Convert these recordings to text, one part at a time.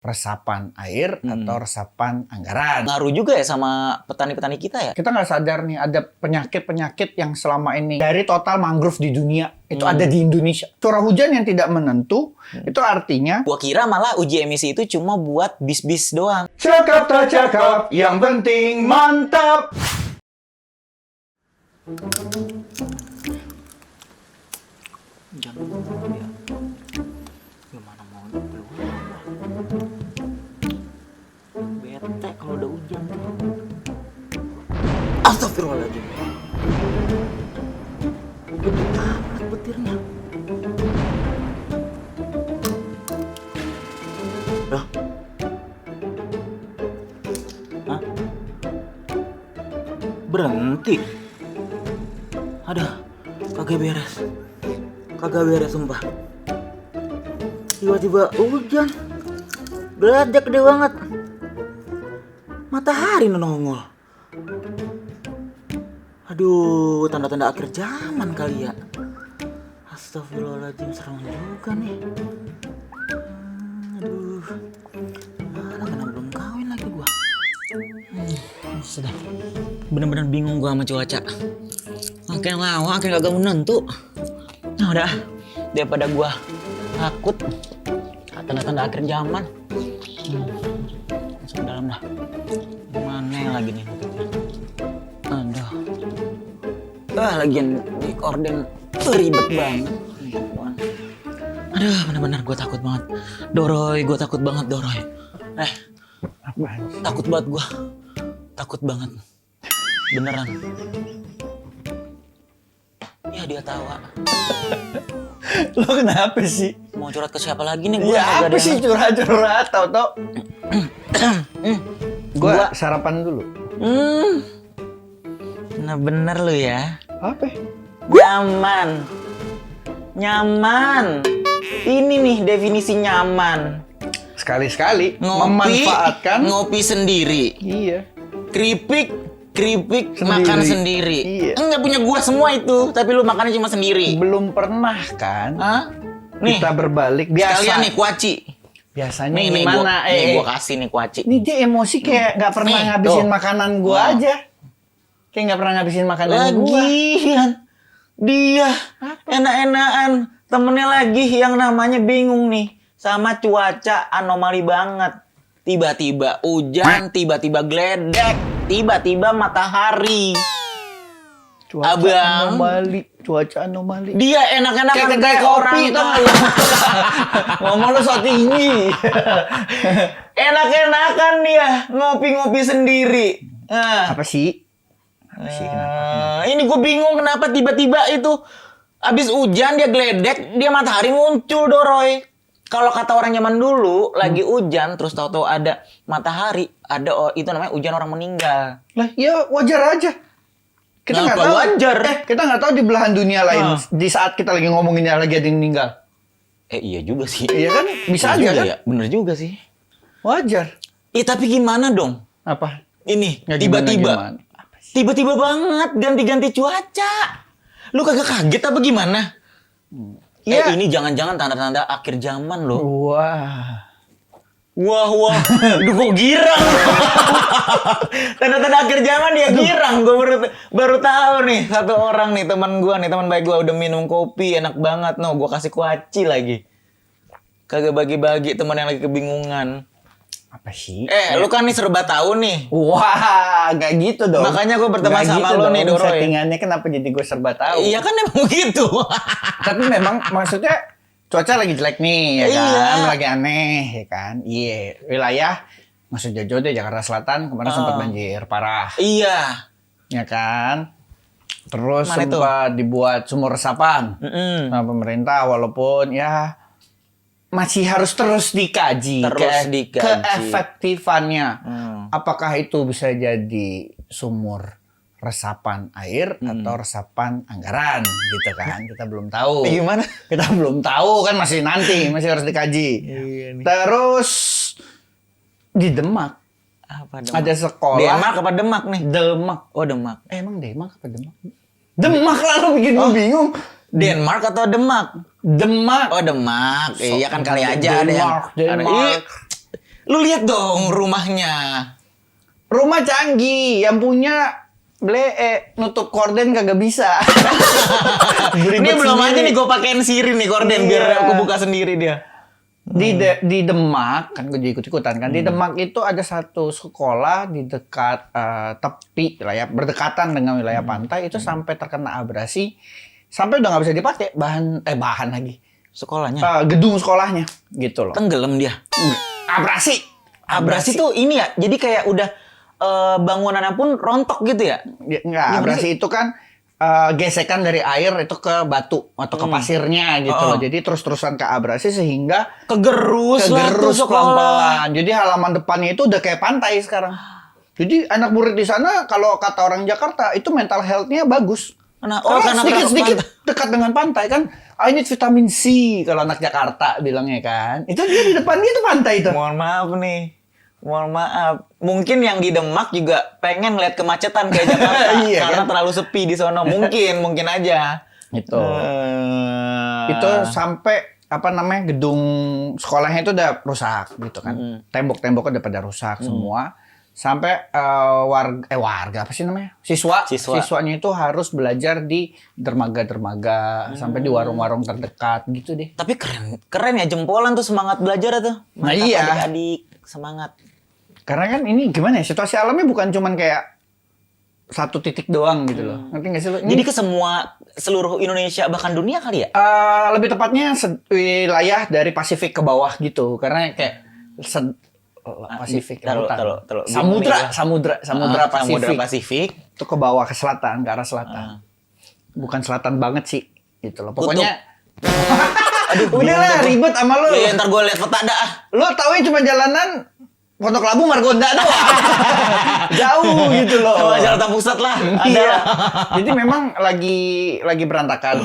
resapan air atau resapan anggaran. Ngaruh juga ya sama petani-petani kita ya? Kita nggak sadar nih ada penyakit-penyakit yang selama ini dari total mangrove di dunia itu ada di Indonesia. Curah hujan yang tidak menentu itu artinya Gua kira malah uji emisi itu cuma buat bis-bis doang. cakap tak cakap, yang penting mantap. Gimana mau keluar? Bete kalau udah hujan. Astagfirullahaladzim. Gede amat petirnya. Loh? Hah? Berhenti? Aduh, kagak beres. Kagak beres sumpah. Tiba-tiba hujan. Geledak gede banget. Matahari nongol. Aduh, tanda-tanda akhir zaman kali ya. Astagfirullahaladzim, serem juga nih. Aduh, mana belum kawin lagi gua. Sudah, bener-bener bingung gua sama cuaca. Makin lama, makin kagak menentu. Nah udah, daripada gua takut tanda-tanda akhir zaman. Masuk ke dalam dah. Mana lagi nih? Aduh. Lagian di korden ribet banget. Aduh, benar-benar gue takut banget. Doroy, gue takut banget Doroy. Apaan sih? Takut banget gue. Takut banget. Beneran. Ya dia tawa. Lo kenapa sih? Mau curhat ke siapa lagi nih gue? Ya apa sih curhat-curhat tau-tau. Gua sarapan dulu. Bener lu ya. Apa? Nyaman. Nyaman. Ini nih definisi nyaman. Sekali-sekali memanfaatkan. Ngopi sendiri. Iya. Keripik Sendiri. makan sendiri. Iya. Enggak punya gua semua itu, tapi lu makannya cuma sendiri. Belum pernah kan? Hah? Nih, Kita berbalik biasa. sekalian nih kuaci. Biasanya Nih gimana? gua kasih nih kuaci. Ini dia emosi kayak nggak pernah Nih, ngabisin tuh. makanan gua Nah. aja. Kayak nggak pernah ngabisin makanan gua. Lagian dia enak-enakan temennya lagi yang namanya bingung nih sama cuaca anomali banget. Tiba-tiba hujan, tiba-tiba geledek, tiba-tiba matahari. Cuaca Abang. anomali. Dia enak-enakan Kayak kayak kopi, orang tau tuh. nggak lu? Ngomong lu so tinggi. Enak-enakan dia ngopi-ngopi sendiri. Nah, Apa sih? Kenapa? ini gue bingung kenapa tiba-tiba itu abis hujan dia geledek, dia matahari muncul Doroy. Kalau kata orang zaman dulu lagi hujan terus tahu-tahu ada matahari, itu namanya hujan orang meninggal. Lah, ya wajar aja. Kita nggak Kenapa tahu. wajar? Kita nggak tahu di belahan dunia lain di saat kita lagi ngomonginnya lagi ada yang meninggal. Iya juga sih. Iya kan? Bisa Bener aja juga kan? ya? Bener juga sih. Wajar. Tapi gimana dong? Apa? Ini Ya, tiba-tiba. gimana? Apa sih? Tiba-tiba banget ganti-ganti cuaca. Lu kagak kaget apa gimana? Iya. Ini jangan-jangan tanda-tanda akhir zaman loh. Wah. Wah. Duh kok girang. Tanda-tanda akhir zaman dia girang. Gue baru tahu nih satu orang nih teman baik gue udah minum kopi enak banget. Gue kasih kuaci lagi. Kagak bagi-bagi teman yang lagi kebingungan. Apa sih? Lu kan nih serba tahu nih. Wah, gak gitu dong. Makanya gue berteman Nggak sama gitu lo dong. nih, Doroy. Settingannya kenapa jadi gue serba tahu? Iya kan emang begitu. Tapi memang maksudnya cuaca lagi jelek nih, ya kan? Iya. Lagi aneh, ya kan? Iya. Wilayah, maksud Jojo deh, Jakarta Selatan kemarin sempat banjir parah, Iya. ya kan? Terus Mana itu? sempat dibuat sumur resapan sama pemerintah, walaupun ya masih harus terus dikaji, keefektifannya. Apakah itu bisa jadi sumur resapan air atau resapan anggaran, gitu kan? Kita belum tahu. Gimana? Kita belum tahu kan, masih nanti, masih harus dikaji. Terus di Demak Apa Demak? ada sekolah. Demak apa Demak nih? Demak. Oh Demak. Emang Demak apa Demak? Demak lah, lu bikin gue bingung. Denmark atau Demak? Demak. Oh Demak. Iya kan kali aja ada yang. Denmark. Lu lihat dong rumahnya. Rumah canggih, yang punya nutup korden kagak bisa. Ini belum aja nih gue pakein Siri nih korden biar aku buka sendiri dia. Di Demak kan gue juga ikut-ikutan kan. Di Demak itu ada satu sekolah di dekat tepi lah ya, berdekatan dengan wilayah pantai itu sampai terkena abrasi, sampai udah nggak bisa dipakai bahan lagi. Sekolahnya. Gedung sekolahnya gitu loh. Tenggelam dia. Abrasi. Abrasi tuh ini ya, jadi kayak udah bangunannya pun rontok gitu ya? Enggak, abrasi itu kan gesekan dari air itu ke batu atau ke pasirnya gitu loh. Jadi terus-terusan ke abrasi sehingga kegerus pelan-pelan. Jadi halaman depannya itu udah kayak pantai sekarang. Jadi anak murid di sana kalau kata orang Jakarta itu mental health-nya bagus. Karena sedikit-sedikit dekat dengan pantai kan. I need vitamin C kalau anak Jakarta bilangnya kan. Itu dia di depan dia tuh pantai itu. Mohon maaf. Mungkin yang di Demak juga pengen lihat kemacetan kayak Jakarta Iya, karena kan? terlalu sepi di sono. Mungkin aja. Itu sampai gedung sekolahnya itu udah rusak gitu kan. Tembok-temboknya udah pada rusak semua. Sampai warga apa sih namanya? Siswanya itu harus belajar di dermaga-dermaga sampai di warung-warung terdekat gitu deh. Tapi keren ya, jempolan tuh semangat belajar tuh. Nah, iya. Adik-adik semangat. Karena kan ini gimana ya, situasi alamnya bukan cuman kayak satu titik doang gitu loh. Ngerti nggak sih lo? Jadi ke seluruh Indonesia bahkan dunia kali ya? Lebih tepatnya wilayah dari Pasifik ke bawah gitu. Karena kayak Pasifik, Taruh. Samudra Pasifik itu ke bawah ke selatan, ke arah selatan. Bukan selatan banget sih gitu loh. Pokoknya udahlah ribet sama lu. Ya, ntar gue liat peta dah. Lu taunya cuma jalanan Pondok Labu Margonda doang. Jauh gitu loh. Sama Jakarta Pusat lah. Iya. Jadi memang lagi berantakan.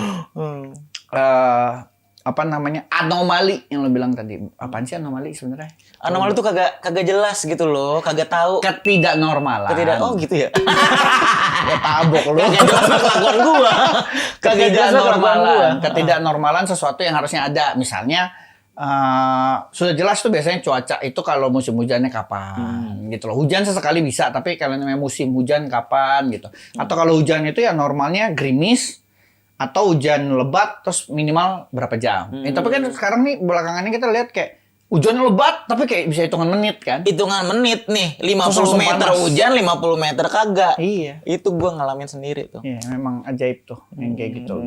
Anomali yang lo bilang tadi. Apaan sih anomali sebenarnya? Anomali tuh kagak jelas gitu loh, kagak tahu. Ketidaknormalan. Oh gitu ya. Ya tabok lo. Kagak jelas kelakuan gua. Ketidaknormalan sesuatu yang harusnya ada. Misalnya sudah jelas tuh biasanya cuaca itu kalau musim hujannya kapan gitu loh. Hujan sesekali bisa, tapi kalau namanya musim hujan kapan gitu. Atau kalau hujan itu ya normalnya gerimis atau hujan lebat terus minimal berapa jam. Tapi kan sekarang nih belakangan ini kita lihat kayak hujannya lebat tapi kayak bisa hitungan menit kan. Hitungan menit nih, 50 Terus meter panas. hujan, 50 meter kagak. Iya. Itu gua ngalamin sendiri tuh. Iya, memang ajaib tuh yang kayak gitu.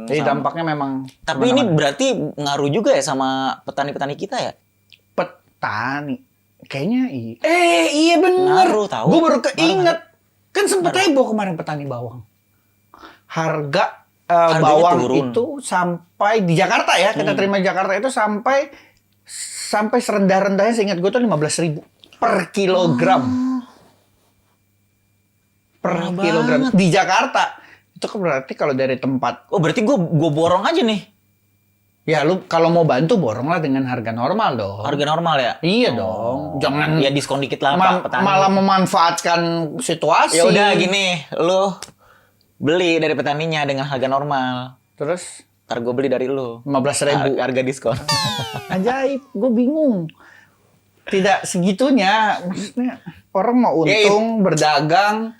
Jadi dampaknya memang. Tapi ini berarti ngaruh juga ya sama petani-petani kita ya? Petani, kayaknya iya. Iya bener. Ngaruh tahu. Gue baru keinget. Kan sempet heboh kemarin petani bawang. Harga bawang turun. itu sampai di Jakarta ya, kita terima di Jakarta itu sampai serendah-rendahnya seingat gue tuh 15.000 per kilogram. Per kilogram di Jakarta. Itu kan berarti kalau dari tempat. Oh berarti gue borong aja nih. Ya lu kalau mau bantu boronglah dengan harga normal dong. Harga normal ya? Iya dong. Jangan ya diskon dikit lah Pak petani. Malah memanfaatkan situasi. Ya udah gini, lu beli dari petaninya dengan harga normal. Terus Ntar gue beli dari lu. 15.000 harga diskon. Ajaib, gue bingung. Tidak segitunya. Maksudnya orang mau untung berdagang.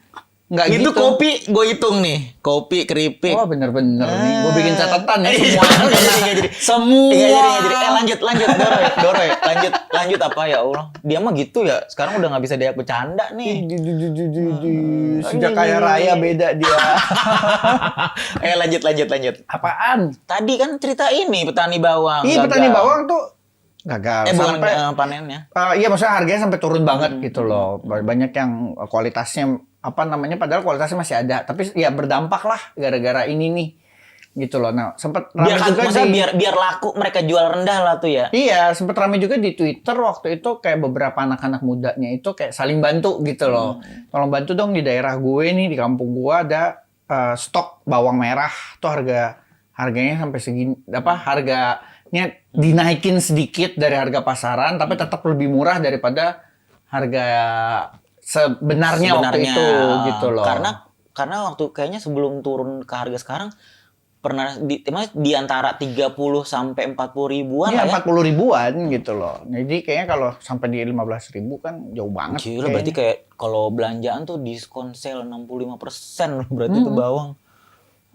Nggak Itu gitu. kopi gue hitung nih. Kopi, keripik. Wah bener-bener nih. Gue bikin catatan ya semua. Nggak jadi. Semua. Nggak jadi. Lanjut. Doroy. Lanjut apa ya Allah. Dia mah gitu ya. Sekarang udah nggak bisa diajak bercanda nih. Sejak kaya raya beda dia. Lanjut. Apaan? Tadi kan cerita ini petani bawang. Iya gagal. petani bawang tuh gagal. Bukan sampai panennya. iya maksudnya harganya sampai turun banget gitu loh. Banyak yang kualitasnya padahal kualitasnya masih ada, tapi ya berdampak lah gara-gara ini nih. Gitu loh. Nah, sempat ramai juga biar laku mereka jual rendah lah tuh ya. Iya, sempat ramai juga di Twitter waktu itu kayak beberapa anak-anak mudanya itu kayak saling bantu gitu loh. Tolong bantu dong di daerah gue nih, di kampung gue ada stok bawang merah tuh harganya sampai segini harganya dinaikin sedikit dari harga pasaran tapi tetap lebih murah daripada harga sebenarnya waktu itu gitu loh. Karena waktu kayaknya sebelum turun ke harga sekarang pernah di antara 30 sampai 40 ribuan Iya, lah ya. 40 ribuan gitu loh. Jadi kayaknya kalau sampai di 15 ribu kan jauh banget. Gila, berarti kayak kalau belanjaan tuh diskon sale 65% loh berarti itu bawang.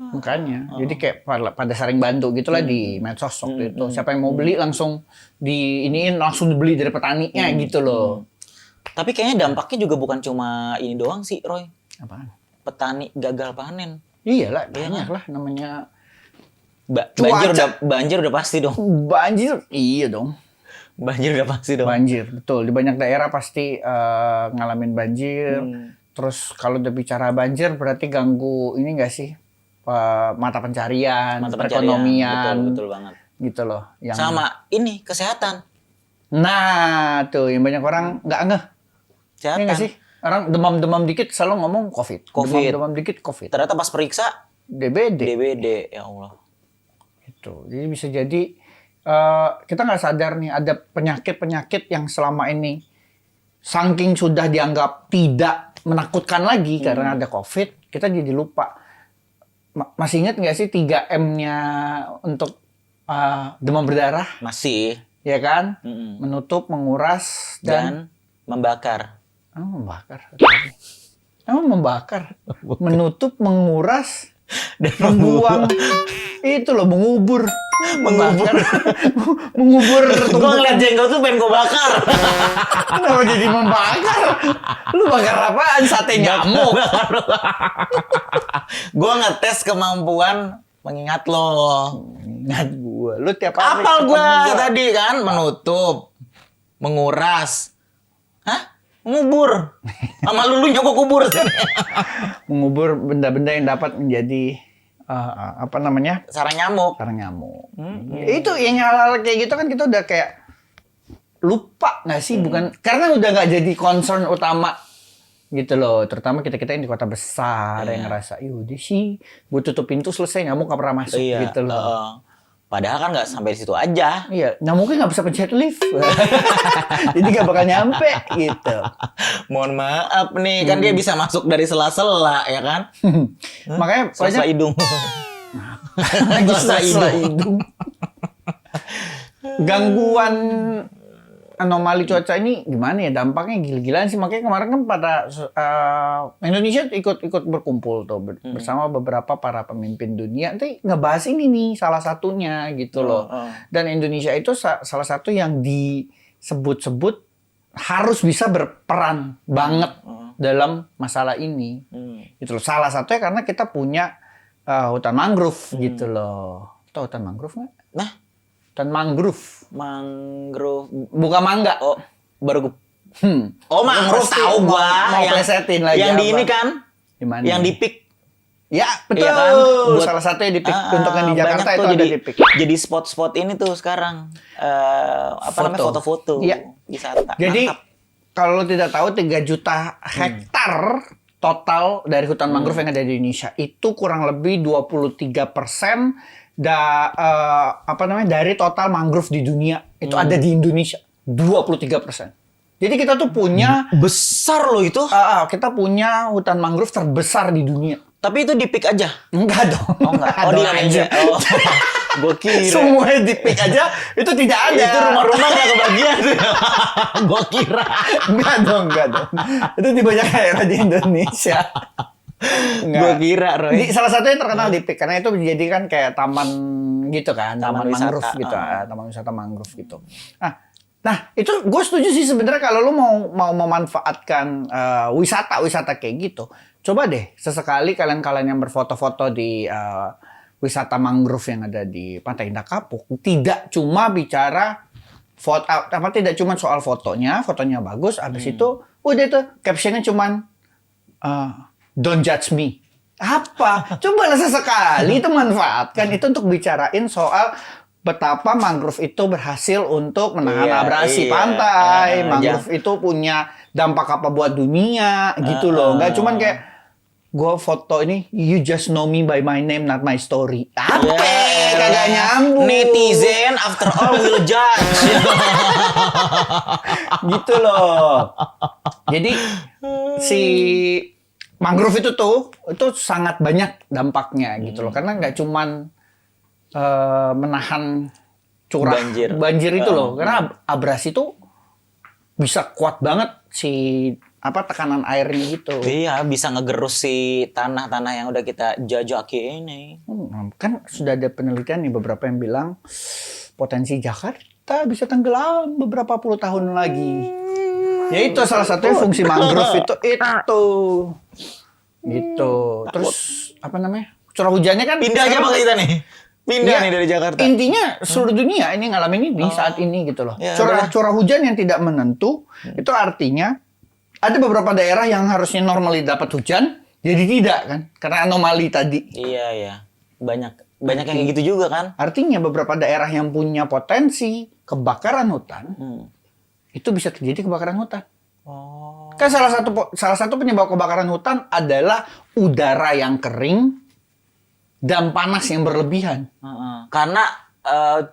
Makanya, jadi kayak pada saling bantu gitulah di medsos waktu itu. Siapa yang mau beli langsung langsung dibeli dari petaninya gitu loh. Tapi kayaknya dampaknya juga bukan cuma ini doang sih, Roy. Apaan? Petani gagal panen. Iyalah, banyak lah namanya Banjir udah pasti dong. banjir. Iya dong. Banjir udah pasti dong. Banjir, betul. Di banyak daerah pasti ngalamin banjir. Terus kalau udah bicara banjir berarti ganggu ini nggak sih? Mata pencarian, perekonomian. Betul banget. Gitu loh. Yang... Sama ini kesehatan. Nah, tuh yang banyak orang nggak ngeh. Iya Kesehatan. nggak sih? Orang demam-demam dikit selalu ngomong COVID. Demam dikit COVID. Ternyata pas periksa DBD, ya Allah. Itu. Jadi bisa jadi kita nggak sadar nih ada penyakit-penyakit yang selama ini saking sudah dianggap tidak menakutkan lagi karena ada COVID, kita jadi lupa. Masih ingat nggak sih 3M-nya untuk demam berdarah? Masih. Ya kan? Menutup, menguras, dan membakar. Membakar. Emang membakar? Menutup, menguras, dan membuang. Itu loh, mengubur. Membakar. Mengubur. Gue ngeliat jengkol tuh pengen gue bakar. Kenapa jadi membakar? Lu bakar apaan? Sate nyamuk. Gue ngetes kemampuan mengingat lo. Ingat gue. Lu tiap hari. Apal gue tadi kan menutup, menguras. Hah? Mengubur. Sama lulunya gue kubur. Mengubur benda-benda yang dapat menjadi sarang nyamuk. Sarang nyamuk. Itu yang hal-hal kayak gitu kan kita udah kayak lupa nggak sih? Bukan karena udah nggak jadi concern utama gitu loh. Terutama kita yang di kota besar yang ngerasa, udah sih, gue tutup pintu selesai nyamuk nggak pernah masuk gitu loh. Padahal kan nggak sampai di situ aja. Iya, nyamuknya nggak bisa pencet lift. Jadi nggak bakal nyampe gitu. Mohon maaf nih, kan dia bisa masuk dari sela-sela ya kan? Makanya sela hidung. sela hidung. Gangguan anomali cuaca ini gimana ya dampaknya gila-gilaan sih. Makanya kemarin kan pada Indonesia ikut berkumpul tuh bersama beberapa para pemimpin dunia nanti ngebahas ini nih salah satunya gitu loh. Dan Indonesia itu salah satu yang disebut-sebut harus bisa berperan banget dalam masalah ini. Gitu loh. Salah satunya karena kita punya hutan mangrove gitu loh. Tahu hutan mangrove nggak? Nah, hutan mangrove. Mangrove. Bukan mangga. Oh, baru gue. Oh, mangrove tahu gua. Mau plesetin lagi. Yang di apa? ini kan? Dimana? Yang di PIK. Ya, betul. Iya kan? Salah satunya di PIK. Untuk yang di Jakarta itu jadi, ada di PIK. Jadi spot-spot ini tuh sekarang. Namanya foto-foto. Iya. Wisata. Jadi, kalau lo tidak tahu 3 juta hektar total dari hutan mangrove yang ada di Indonesia. Itu kurang lebih 23% dari total mangrove di dunia. Itu ada di Indonesia. 23%. Jadi kita tuh punya... Besar loh itu. Kita punya hutan mangrove terbesar di dunia. Tapi itu di PIK aja? Enggak dong. Oh enggak. Oh di aja. Oh. Gue kira. Semuanya di PIK aja itu tidak ada. Itu rumah-rumah nggak kebagian. Gue kira. Enggak dong. Itu di banyak daerah di Indonesia. Gue kira, Roy. Salah satu yang terkenal di PIK karena itu dijadikan kayak taman gitu kan, taman mangrove gitu, taman wisata mangrove gitu. Nah itu gue setuju sih sebenarnya kalau lu mau memanfaatkan wisata kayak gitu, coba deh sesekali kalian yang berfoto-foto di wisata mangrove yang ada di Pantai Indah Kapuk, tidak cuma bicara tidak cuma soal fotonya bagus, habis itu udah tuh captionnya cuman don't judge me. Apa? Cobalah sesekali itu manfaatkan itu untuk bicarain soal betapa mangrove itu berhasil untuk menahan abrasi pantai. Mangrove itu punya dampak apa buat dunia gitu loh. Nggak cuman kayak gue foto ini, you just know me by my name, not my story. Apa? Kagak nyambung. Netizen after all will judge. Gitu loh. Jadi si mangrove itu sangat banyak dampaknya gitu loh. Karena nggak cuman menahan curah Banjir. itu loh. Karena abrasi itu bisa kuat banget si tekanan airnya gitu. Iya, bisa ngegerus si tanah-tanah yang udah kita jajaki ini. Kan sudah ada penelitian nih beberapa yang bilang potensi Jakarta bisa tenggelam beberapa puluh tahun lagi. Ya itu salah satunya fungsi mangrove itu. Gitu. Terus curah hujannya kan Pindah aja apa kita nih? Pindah ya, nih dari Jakarta. Intinya seluruh dunia ini ngalamin ini saat ini gitu loh. Ya, Curah hujan yang tidak menentu itu artinya ada beberapa daerah yang harusnya normally dapat hujan jadi tidak kan karena anomali tadi. Iya. Banyak yang kayak gitu juga kan. Artinya beberapa daerah yang punya potensi kebakaran hutan itu bisa terjadi kebakaran hutan. Oh. Kan salah satu penyebab kebakaran hutan adalah udara yang kering dan panas yang berlebihan. Karena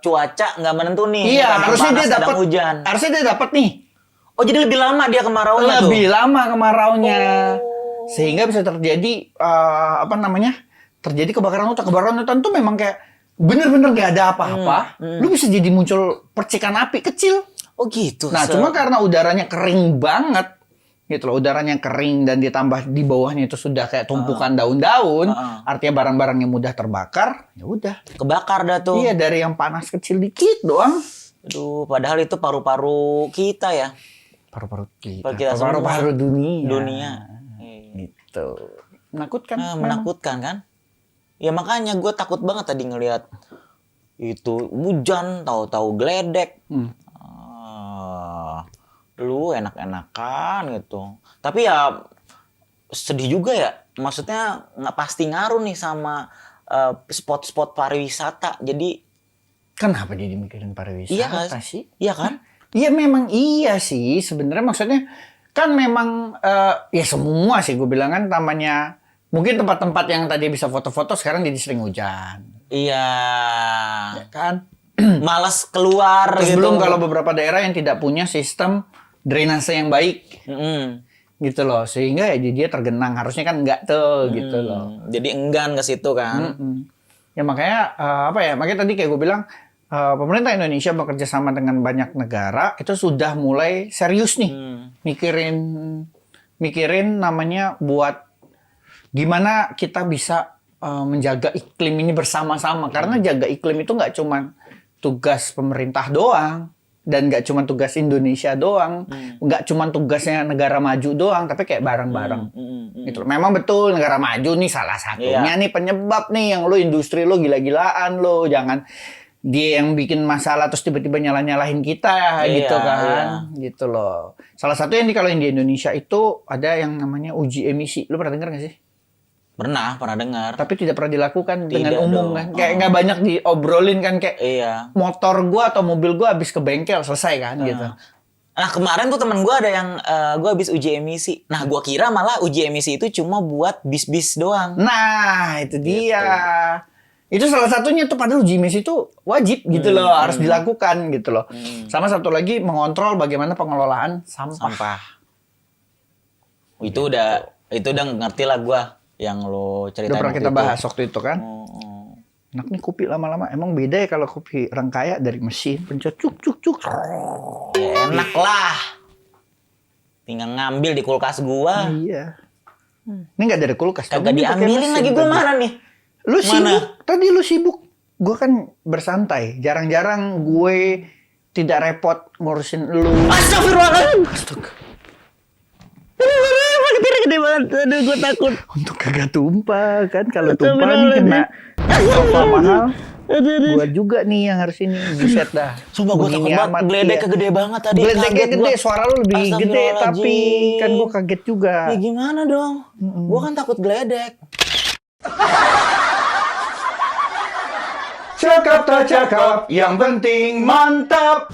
cuaca nggak menentu nih. Iya, kadang harusnya panas, dia dapat kadang hujan. Harusnya dia dapat nih. Oh, jadi lebih lama dia kemaraunya tuh. Lebih lama kemaraunya. Sehingga bisa terjadi terjadi kebakaran hutan. Kebakaran hutan tuh memang kayak bener-bener gak ada apa-apa. Lu bisa jadi muncul percikan api kecil. Oh gitu. Nah, cuma karena udaranya kering banget, gitu loh, udaranya kering dan ditambah di bawahnya itu sudah kayak tumpukan daun-daun, artinya barang-barang yang mudah terbakar, ya udah. Kebakar dah tuh. Iya, dari yang panas kecil dikit doang. Aduh, padahal itu paru-paru kita ya. Paru-paru Kita paru-paru dunia. Dunia. Gitu. Menakutkan. Menakutkan kan? Ya makanya gue takut banget tadi ngelihat itu hujan, tahu-tahu geledek. Lu enak-enakan gitu. Tapi ya sedih juga ya. Maksudnya nggak pasti ngaruh nih sama spot-spot pariwisata. Jadi kenapa dia mikirin pariwisata sih? Iya kan? Iya memang iya sih. Sebenarnya maksudnya kan memang ya semua sih gue bilang kan namanya mungkin tempat-tempat yang tadi bisa foto-foto sekarang jadi sering hujan. Iya. Ya kan? Malas keluar. Terus gitu. belum kalau beberapa daerah yang tidak punya sistem drainase yang baik. Gitu loh. Sehingga ya dia tergenang. Harusnya kan enggak tuh gitu loh. Jadi enggan ke situ kan. Ya makanya makanya tadi kayak gue bilang pemerintah Indonesia bekerja sama dengan banyak negara itu sudah mulai serius nih mikirin namanya buat gimana kita bisa menjaga iklim ini bersama-sama karena jaga iklim itu nggak cuma tugas pemerintah doang dan nggak cuma tugas Indonesia doang, nggak cuma tugasnya negara maju doang, tapi kayak bareng-bareng. Gitu. Memang betul negara maju nih salah satunya nih penyebab nih yang lo industri lo gila-gilaan lo, jangan dia yang bikin masalah terus tiba-tiba nyalahin kita gitu kan. Gitu loh. Salah satu yang kalau di Indonesia itu ada yang namanya uji emisi. Lo pernah dengar nggak sih? Pernah dengar. Tapi tidak pernah dilakukan dengan umum kan. Kayak nggak banyak diobrolin kan kayak motor gua atau mobil gua habis ke bengkel selesai kan gitu. Nah kemarin tuh temen gua ada yang gua habis uji emisi. Nah gua kira malah uji emisi itu cuma buat bis-bis doang. Nah itu dia. Itu salah satunya tuh padahal uji emisi itu wajib gitu loh, harus dilakukan gitu loh. Sama satu lagi mengontrol bagaimana pengelolaan sampah. Itu udah ngerti lah gua yang lo ceritain. Udah pernah kita bahas waktu itu kan. Enak nih kopi lama-lama. Emang beda ya kalau kopi Rangkaya dari mesin pencet cuk. Ya, enak lah. Tinggal ngambil di kulkas gua. Iya. Ini nggak dari kulkas. Kagak diambilin lagi gua mana nih? Lu sibuk. Tadi lu sibuk. Gue kan bersantai. Jarang-jarang gue tidak repot ngurusin lu. Astagfirullahaladzim. Astaga. Gede banget. Aduh, gue takut. Untuk kagak tumpah kan. Kalau tumpah nih kena sofa mahal. Gue juga nih yang harus ini. Buset dah. Sumpah gue takut banget. Geledeknya gede banget tadi. Geledeknya gede. Suara lu lebih gede. Tapi kan gue kaget juga. Ya gimana dong? Gue kan takut geledek. Cakap tak cakap, yang penting mantap.